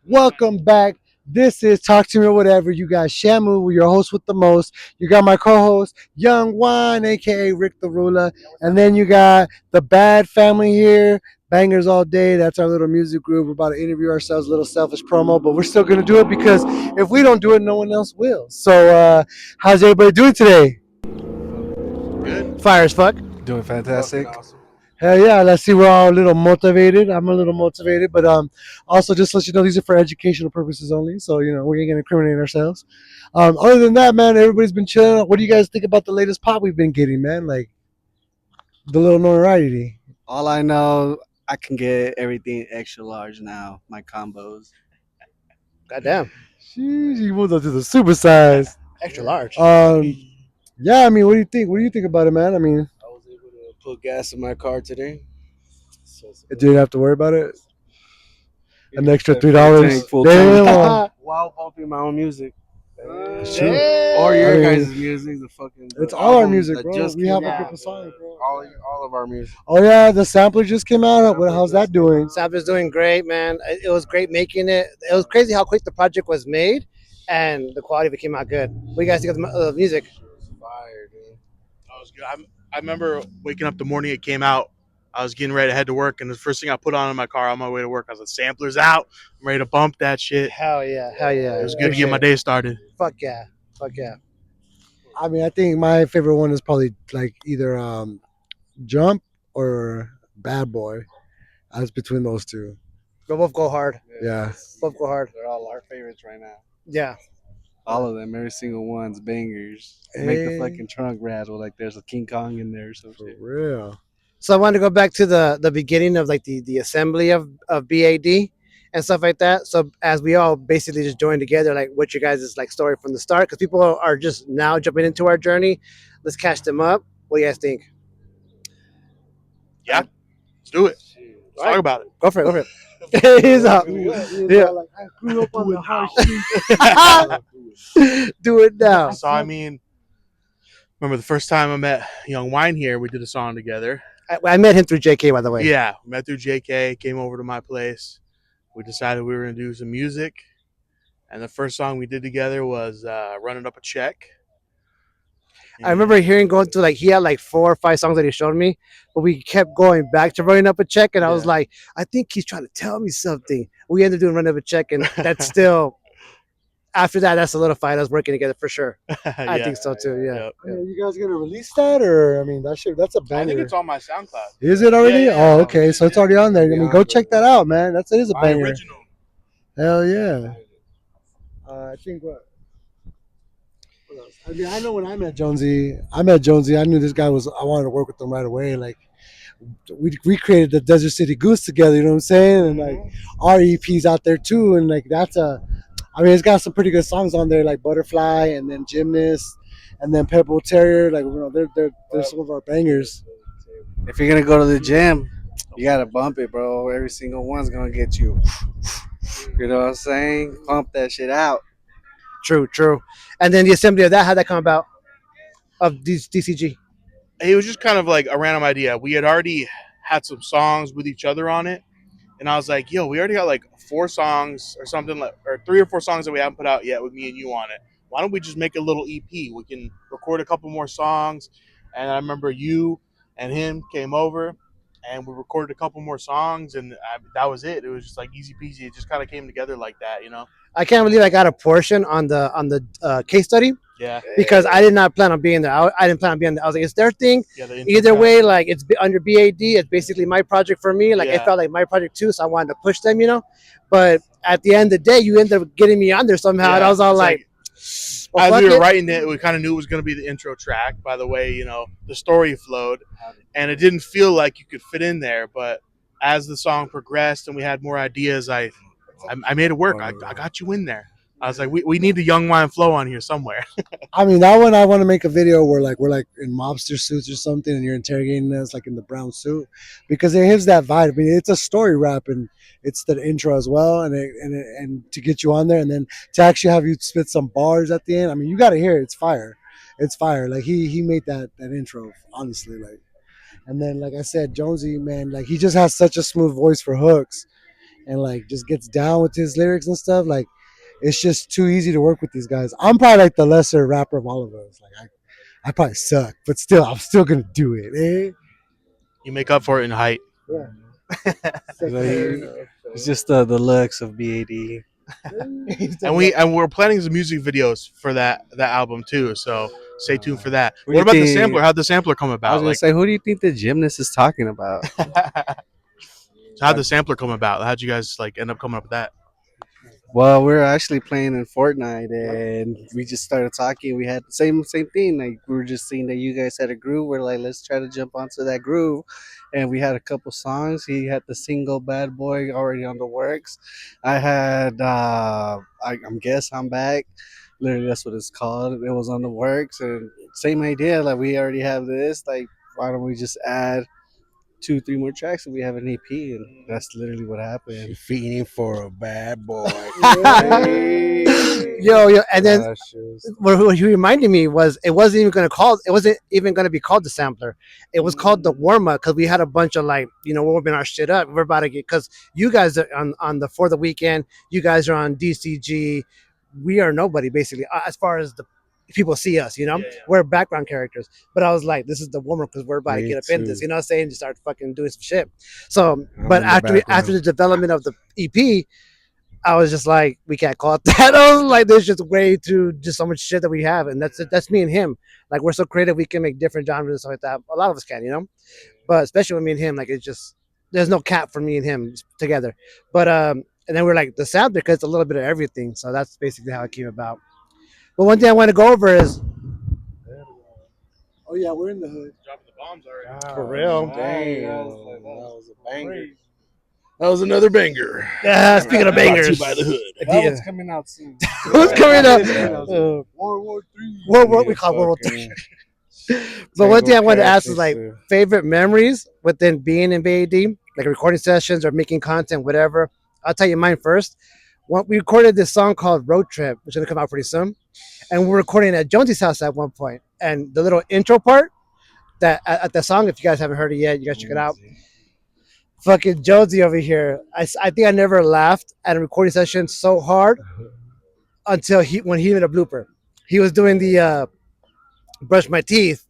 Welcome back. This is Talk to Me or Whatever. You got Shamu, your host with the most. You got my co-host, Young Juan, aka Rick the Ruler. And then you got the Bad Family here. Bangers all day. That's our little music group. We're about to interview ourselves, a little selfish promo, but we're still gonna do it because if we don't do it, no one else will. So how's everybody doing today? Good. Fire as fuck. Doing fantastic. Awesome. Hell yeah, let's see. We're all a little motivated. I'm a little motivated, but also just to let you know these are for educational purposes only. So we ain't gonna incriminate ourselves. Other than that, man, everybody's been chilling. What do you guys think about the latest pop we've been getting, man? Like the little notoriety. All I know, I can get everything extra large now. My combos. Goddamn. Jeez, you moved up to the super size. Extra large. Yeah. I mean, what do you think? What do you think about it, man? I mean, I was able to put gas in my car today. you didn't have to worry about it. An extra Full $3. tank, full Damn. tank. While bumping my own music. It's true. Or your I mean, guys' music, the fucking. It's all our album music, that bro. just We came have a out. couple songs, bro. All of our music. Oh yeah, the sampler just came out. How's that doing? Sap is doing great, man. It was great making it. It was crazy how quick the project was made, and the quality of it came out good. What do you guys think of the music? Fire, dude. I was good. I remember waking up the morning it came out. I was getting ready to head to work, and the first thing I put on in my car on my way to work, I was like, "Sampler's out. I'm ready to bump that shit." Hell yeah, hell yeah. It was good to get my day started. Fuck yeah, fuck yeah. I mean, I think my favorite one is probably like either Jump or Bad Boy. I was between those two. They both go hard. Yeah. Both go hard. They're all our favorites right now. Yeah. All of them, every single one's bangers. Make the Hey. fucking trunk rattle like there's a King Kong in there or some For shit. real. So I wanted to go back to the beginning of like the assembly of BAD and stuff like that. So as we all basically just joined together, like what your guys' like story from the start, because people are just now jumping into our journey. Let's catch them up. What do you guys think? Yeah, let's do it. Let's talk about it. Go for it. Go for it. He's up. Yeah. Like, I grew up on the hard street. Do it now. So I mean, remember the first time I met Young Wine here? We did a song together. I met him through JK, by the way. Yeah, met through JK. Came over to my place. We decided we were gonna do some music, and the first song we did together was "Running Up a Check." I remember hearing going through like he had like 4 or 5 songs that he showed me, but we kept going back to running up a check, and I was Yeah. like, I think he's trying to tell me something. We ended up doing run up a check, and that's still after that that solidified us working together for sure. I Yeah. think so too. Yeah. Yep. I mean, you guys gonna release that, or I mean, that's a I banger. think it's on my SoundCloud. Is it already? Yeah, yeah, Oh, yeah. okay. So it's already on there. I mean, go check that out, man. It is a My banger. original. Hell yeah. I think what else? I mean, I know when I met Jonesy. I knew this guy was. I wanted to work with him right away. Like we created the Desert City Goose together. You know what I'm saying? And like our EP's out there too. And like that's a. I mean, it's got some pretty good songs on there, like Butterfly, and then Gymnast, and then Pebble Terrier. Like they're some of our bangers. If you're gonna go to the gym, you gotta bump it, bro. Every single one's gonna get you. You know what I'm saying? Pump that shit out. True, true. And then the assembly of that, how'd that come about? Of DCG. It was just kind of like a random idea. We had already had some songs with each other on it, and I was like, "Yo, we already got like 4 songs or something, like, or 3 or 4 songs that we haven't put out yet with me and you on it. Why don't we just make a little EP? We can record a couple more songs." And I remember you and him came over, and we recorded a couple more songs, and that was it. It was just like easy peasy. It just kind of came together like that, you know? I can't believe I got a portion on the case study Yeah, because I did not plan on being there. I didn't plan on being there. I was like, it's their thing. yeah. Either way, like it's under BAD. It's basically my project for me. Like it Yeah. felt like my project too, so I wanted to push them, you know. But at the end of the day, you end up getting me on there somehow, and I was all it's like, well, as fuck we were it. writing it, we kind of knew it was going to be the intro track by the way, the story flowed, and it didn't feel like you could fit in there. But as the song progressed and we had more ideas, I made it work. I got you in there. I was like, we need the Young Wine flow on here somewhere. I mean, that one I want to make a video where like we're like in mobster suits or something, and you're interrogating us like in the brown suit, because it gives that vibe. I mean, it's a story rap, and it's the intro as well, and to get you on there, and then to actually have you spit some bars at the end. I mean, you got to hear it. It's fire. It's fire. Like he made that intro honestly. Like, and then like I said, Jonesy, man, like he just has such a smooth voice for hooks. and like just gets down with his lyrics and stuff. Like it's just too easy to work with these guys. I'm probably like the lesser rapper of all of us. Like I probably suck, but still, I'm still gonna do it. Eh? You make up for it in height. Yeah. Like, it's just the looks of BAD. And we're planning some music videos for that album too. So stay tuned for that. Who do What you about the think? sampler? How'd the sampler come I was about? gonna Like, say, who do you think the gymnast is talking about? how'd the sampler come about? How'd you guys like end up coming up with that? Well, we were actually playing in Fortnite, and we just started talking. We had the same thing. Like we were just seeing that you guys had a groove. We're like, let's try to jump onto that groove, and we had a couple songs. He had the single "Bad Boy" already on the works. I had, I'm guess I'm back. Literally, that's what it's called. It was on the works, and same idea. Like we already have this. Like, why don't we just add 2, 3 more tracks and we have an EP? And that's literally what happened. Feeding for a bad boy. Yo, and then That shit was- what he reminded me was it wasn't even gonna be called the sampler. It was called the warm up because we had a bunch of like we're warming our shit up. We're about to get because you guys are on the for the weekend. You guys are on DCG. We are nobody basically as far as the people see us. We're background characters. But I was like, this is the warm up because we're about to Me get up in this. too. You know what I'm saying? Just start fucking doing some shit. So, I'm but in the after background. the development of the EP, I was just like, we can't call it that. I was like, there's just way too just so much shit that we have, and that's it. That's me and him. Like we're so creative, we can make different genres and stuff like that. A lot of us can. But especially with me and him, like it's just there's no cap for me and him together. But and then we're like the sound because it's a little bit of everything. So that's basically how it came about. But one thing I want to go over is Oh yeah, we're in the hood. Dropping the bombs already. For real. Damn. That was a banger. That was another banger. speaking of Brought to you bangers, by the hood. That one's coming out soon. who's coming up? Yeah. World War Three. What we call World War III. But one thing I wanted to ask is like favorite memories within being in BAD, like recording sessions or making content, whatever. I'll tell you mine first. We recorded this song called Road Trip, which is gonna come out pretty soon, and we're recording at Jonesy's house at one point. And the little intro part that at the song, if you guys haven't heard it yet, you guys check it out. Fucking Jonesy over here. I think I never laughed at a recording session so hard until when he did a blooper. He was doing the brush my teeth.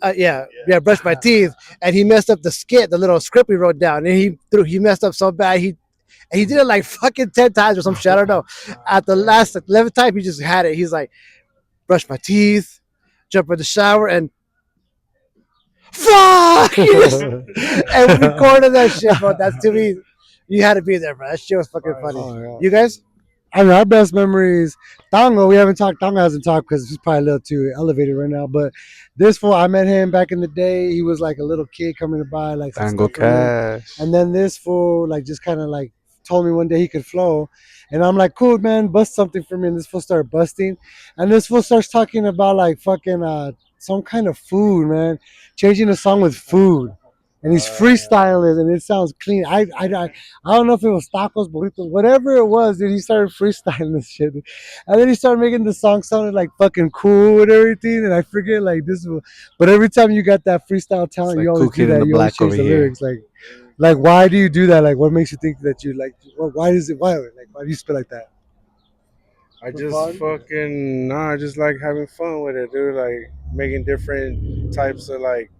Brush my teeth, and he messed up the skit, the little script we wrote down, and he messed up so bad he did it like fucking 10 times or some shit. I don't know. At the last 11th time, he just had it. He's like, brush my teeth, jump in the shower, and fuck, and we recorded that shit, bro. That's to me. You had to be there, bro. That shit was fucking funny. Oh, yeah. You guys? I mean, our best memories. Tango, we haven't talked. Tango hasn't talked because he's probably a little too elevated right now. But this fool, I met him back in the day. He was like a little kid coming to buy like some Tango stuff from me. Cash. And then this fool, like, just kind of like told me one day he could flow. And I'm like, cool, man, bust something for me. And this fool started busting. And this fool starts talking about like fucking some kind of food, man. Changing the song with food. And he's freestyling and it sounds clean. I don't know if it was tacos, burritos, whatever it was, dude. He started freestyling this shit. And then he started making the song sounded like fucking cool and everything. And I forget like this was, but every time you got that freestyle talent, like you always Cool Kid do in that. the You always Black change over the here. lyrics. Like why do you do that? Like what makes you think that you like why is it why do you spit like that? I For just fun? fucking I just like having fun with it, dude. Like making different types of like.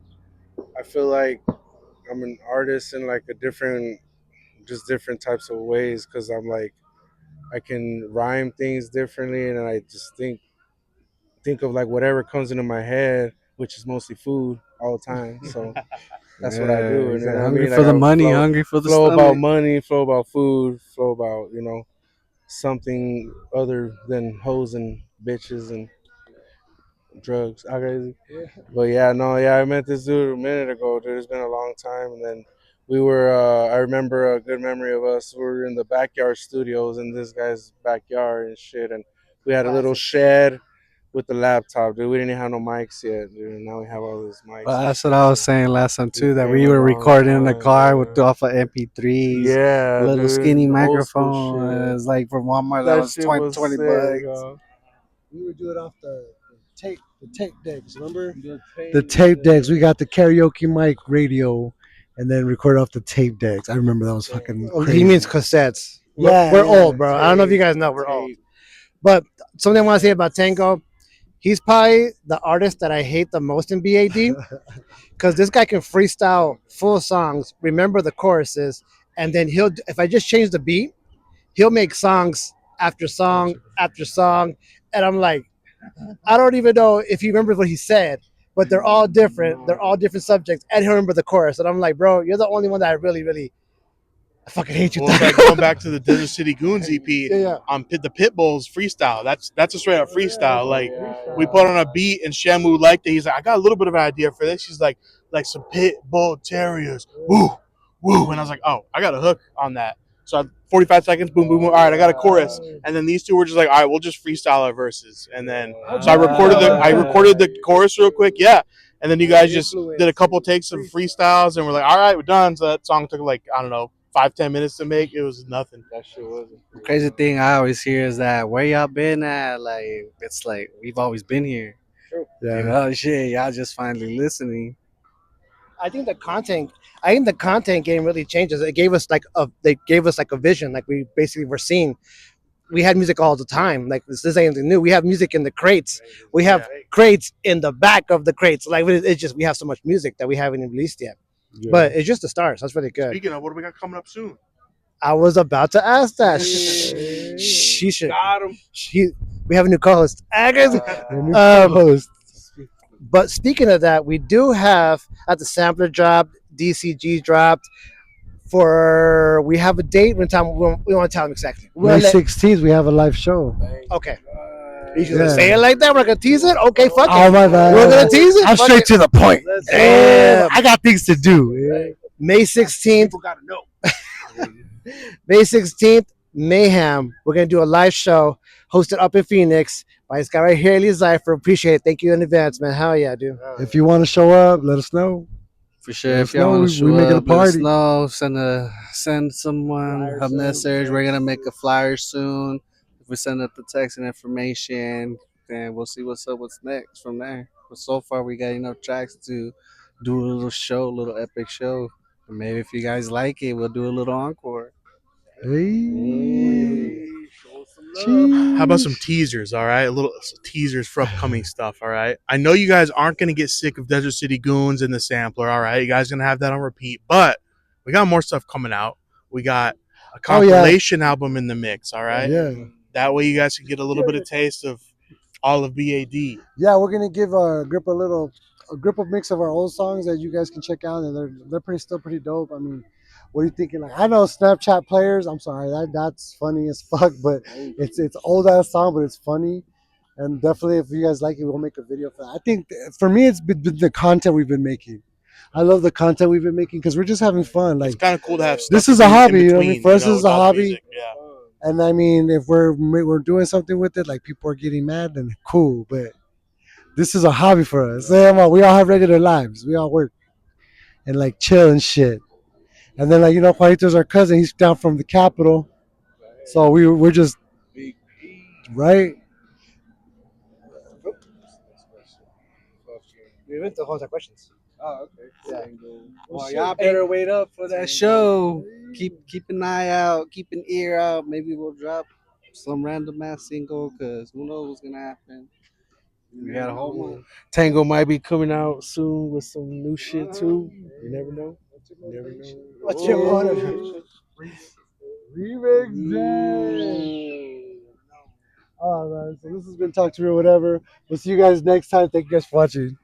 I feel like I'm an artist in like just different types of ways because I'm like I can rhyme things differently and I just think of like whatever comes into my head, which is mostly food all the time. So that's what I do. And He's you like, know what I hungry mean? for Like the I money, hungry for the flow about stomach. money, flow about food, flow about something other than hoes and bitches and drugs. Okay. But yeah, no, yeah, I met this dude a minute ago, dude. It's been a long time. And then we were, I remember a good memory of us. We were in the backyard studios in this guy's backyard and shit. And we had a little shed with the laptop, dude. We didn't have no mics yet, dude. And now we have all these mics. Well, and that's shit. what I was saying last time too. That came we a were long recording in the time, car with yeah. off of MP3s. Yeah, A little dude, skinny the old school microphone. shit. It was like from Walmart. That That was shit 20, was 20 sick, bucks. yo. We would do it off the tape decks, remember? The tape decks. We got the karaoke mic radio and then record off the tape decks. I remember that was fucking Oh, crazy. he means cassettes. Yeah, We're yeah, old, bro. I don't know if you tape, guys know we're old. tape. But something I want to say about Tango, he's probably the artist that I hate the most in BAD because this guy can freestyle full songs, remember the choruses, and then he'll, if I just change the beat, he'll make songs after song after song. And I'm like, I don't even know if he remembers what he said, but they're all different. They're all different subjects, and he'll remember the chorus. And I'm like, bro, you're the only one that I really, really, I fucking hate you. Well, it's like going back to the Desert City Goons EP Yeah, yeah. on the Pitbull's freestyle. That's a straight up freestyle. Like we put on a beat and Shamu liked it. He's like, I got a little bit of an idea for this. He's like some Pitbull Terriers. Woo, woo. And I was like, oh, I got a hook on that. So 45 seconds, boom, boom, boom. All right, I got a chorus. And then these two were just like, all right, we'll just freestyle our verses. And then so I recorded the chorus real quick. Yeah. And then you guys just did a couple takes of freestyles and we're like, all right, we're done. So that song took like, I don't know, 5-10 minutes to make. It was nothing. That shit wasn't. Crazy thing I always hear is that where y'all been at? Like it's like we've always been here. Yeah. You know, shit, y'all just finally listening. I think the content game really changes. It gave us like a vision. Like we basically were seeing. We had music all the time. Like this ain't anything new. We have music in the crates. We have crates in the back of the crates. Like it's just we have so much music that we haven't even released yet. Yeah. But it's just the start. So that's really good. Speaking of, what do we got coming up soon? I was about to ask that. Hey. She should. Got him. We have a new co-host. Host. But speaking of that, we do have at the sampler dropped, DCG dropped. We have a date when time we want to tell them exactly. May 16th, we have a live show. Okay. You should Yeah. say it like that. We're gonna tease it. Okay, fuck Oh it. my bad. We're gonna tease it. I'm Fuck straight it. to the point. Damn. I got things to do. May 16th. People gotta know. May 16th, Mayhem. We're gonna do a live show hosted up in Phoenix by this guy right here, Eli Zypher. Appreciate it. Thank you in advance, man. Hell yeah, dude. If you want to show up, let us know. For sure. Let If us y'all know. want to show We make it a up, let us party. know. Send someone a message. We're gonna make a flyer soon. If we send up the text and information, then we'll see what's up, what's next from there. But so far, we got enough tracks to do a little show, a little epic show. And maybe if you guys like it, we'll do a little encore. Hey. How about some teasers, all right? A little teasers for upcoming stuff, all right? I know you guys aren't going to get sick of Desert City Goons and the sampler, all right? You guys going to have that on repeat, but we got more stuff coming out. We got a compilation album in the mix, all right? Yeah. That way you guys can get a little bit of taste of all of BAD. Yeah, we're gonna give a group of mix of our old songs that you guys can check out, and they're still pretty dope. I mean, what are you thinking? Like, I know Snapchat players. I'm sorry, that's funny as fuck, but it's old ass song, but it's funny, and definitely if you guys like it, we'll make a video for that. I think for me, it's been the content we've been making. I love the content we've been making because we're just having fun. Like, It's kind of cool to have stuff this is to a do hobby, in you know what I mean? between, For us, this is a without the hobby. music. Yeah. And I mean, if we're doing something with it, like people are getting mad, then cool. But this is a hobby for us. Yeah, we all have regular lives. We all work and like chill and shit. And then like Juanito's our cousin. He's down from the capital, so we're just right. We went to hold our questions. Oh, okay. Yeah. Well, y'all better wait up for that show. Keep an eye out, keep an ear out. Maybe we'll drop some random ass single because who knows what's gonna happen. We got a whole month. Tango might be coming out soon with some new shit too. You never know. You never know. What's your motive? Remix day. All right, man. So this has been Talk to Me or whatever. We'll see you guys next time. Thank you guys for watching.